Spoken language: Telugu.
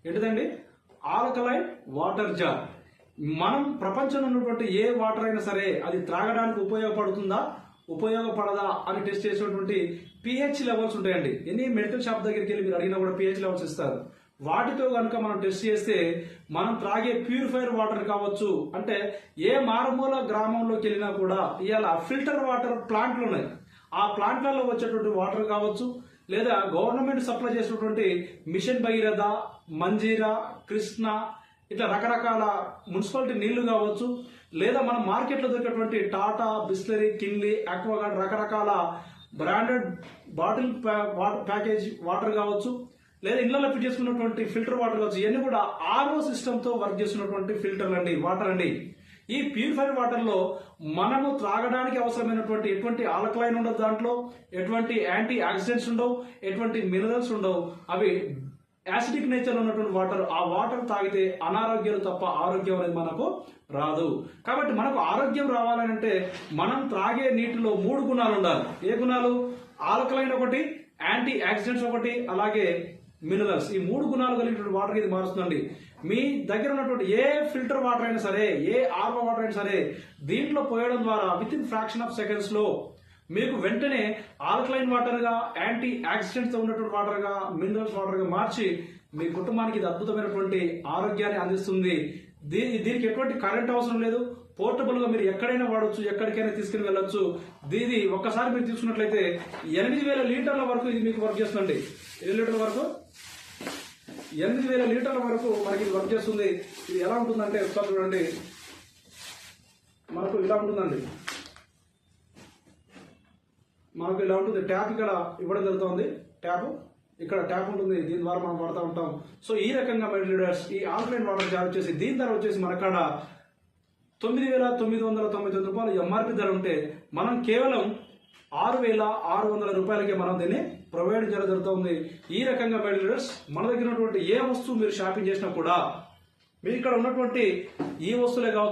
ఏంటిదండి? Alkaline water jar. మనం ప్రపంచంలో ఉన్నటువంటి ఏ వాటర్ అయినా సరే అది త్రాగడానికి ఉపయోగపడుతుందా ఉపయోగపడదా అని టెస్ట్ చేసేటువంటి పిహెచ్ లెవెల్స్ ఉంటాయండి. ఎన్ని మెడికల్ షాప్ దగ్గరికి వెళ్ళి మీరు అడిగినా కూడా పిహెచ్ లెవెల్స్ ఇస్తారు. వాటితో కనుక మనం టెస్ట్ చేస్తే మనం త్రాగే ప్యూరిఫైర్ వాటర్ కావచ్చు, అంటే ఏ మారుమూల గ్రామంలోకి వెళ్ళినా కూడా ఇవాళ ఫిల్టర్ వాటర్ ప్లాంట్లు ఉన్నాయి. ఆ ప్లాంట్లలో వచ్చేటువంటి వాటర్ కావచ్చు, లేదా గవర్నమెంట్ సప్లై చేసినటువంటి మిషన్ భగీరథ, మంజీరా, కృష్ణ ఇట్లా రకరకాల మున్సిపాలిటీ నీళ్లు కావచ్చు, లేదా మన మార్కెట్లో దొరికేటువంటి టాటా, బిస్లరీ, కిన్లీ, అక్వాగార్డ్ రకరకాల బ్రాండెడ్ బాటిల్ ప్యాకేజ్ వాటర్ కావచ్చు, లేదా ఇళ్లలో ఫిట్ చేసుకున్నటువంటి ఫిల్టర్ వాటర్ కావచ్చు. ఇవన్నీ కూడా ఆర్ఓ సిస్టమ్ తో వర్క్ చేస్తున్నటువంటి ఫిల్టర్లు అండి, వాటర్ అండి. ఈ ప్యూరిఫైడ్ వాటర్ లో మనము త్రాగడానికి అవసరమైనటువంటి ఎటువంటి ఆల్కలైన్ ఉండదు, దాంట్లో ఎటువంటి యాంటీ ఆక్సిడెంట్స్ ఉండవు, ఎటువంటి మినరల్స్ ఉండవు. అవి యాసిడిక్ నేచర్ ఉన్నటువంటి వాటర్. ఆ వాటర్ తాగితే అనారోగ్యాలు తప్ప ఆరోగ్యం అనేది మనకు రాదు. కాబట్టి మనకు ఆరోగ్యం రావాలంటే మనం త్రాగే నీటిలో 3 గుణాలు ఉండాలి. ఏ గుణాలు? ఆల్కలైన్ ఒకటి, యాంటీ ఆక్సిడెంట్స్ ఒకటి, అలాగే మినరల్స్. ఈ 3 గుణాలు కలిగినటువంటి వాటర్ ఇది మారుస్తుందండి. మీ దగ్గర ఉన్నటువంటి ఏ ఫిల్టర్ వాటర్ అయినా సరే, ఏ ఆర్ఓ వాటర్ అయినా సరే దీంట్లో పోయడం ద్వారా with in fraction of seconds లో మీకు వెంటనే ఆల్కలైన్ వాటర్ గా, యాంటీ ఆక్సిడెంట్స్ తో ఉన్నటువంటి వాటర్ గా, మినరల్స్ వాటర్ గా మార్చి మీ కుటుంబానికి ఇది అద్భుతమైనటువంటి ఆరోగ్యాన్ని అందిస్తుంది. దీనికి ఎటువంటి కరెంట్ అవసరం లేదు. పోర్టబుల్ గా మీరు ఎక్కడైనా వాడచ్చు, ఎక్కడికైనా తీసుకుని వెళ్ళొచ్చు. దీని ఒక్కసారి మీరు తీసుకున్నట్లయితే 8000 లీటర్ల వరకు ఇది మీకు వర్క్ చేస్తుందండి. 7 లీటర్ల వరకు 8000 లీటర్ల వరకు మనకి ఇది వర్క్ చేస్తుంది. ఇది ఎలా ఉంటుందంటే ఒకసారి చూడండి. మనకు ఇలా ఉంటుందండి. మనకు ఇలా ఉంటుంది. ట్యాప్ ఇక్కడ ఇవ్వడం జరుగుతుంది. ట్యాప్ ఇక్కడ ట్యాప్ ఉంటుంది. దీని ద్వారా మనం వాడుతూ ఉంటాం. సో ఈ రకంగా మై లీడర్స్ ఈ ఆల్కలైన్ వాటర్ జార్ వచ్చేసి దీని ధర వచ్చేసి మనకాడ 9,999 రూపాయలు ఎంఆర్పి ధర ఉంటే మనం కేవలం 6,600 రూపాయలకే మనం దీన్ని ప్రొవైడ్ చేయడం జరుగుతుంది. ఈ రకంగా మై లీడర్స్ మన దగ్గర ఉన్నటువంటి ఏ వస్తువు మీరు షాపింగ్ చేసినా కూడా మీ ఇక్కడ ఉన్నటువంటి ఈ వస్తువులే కావచ్చు,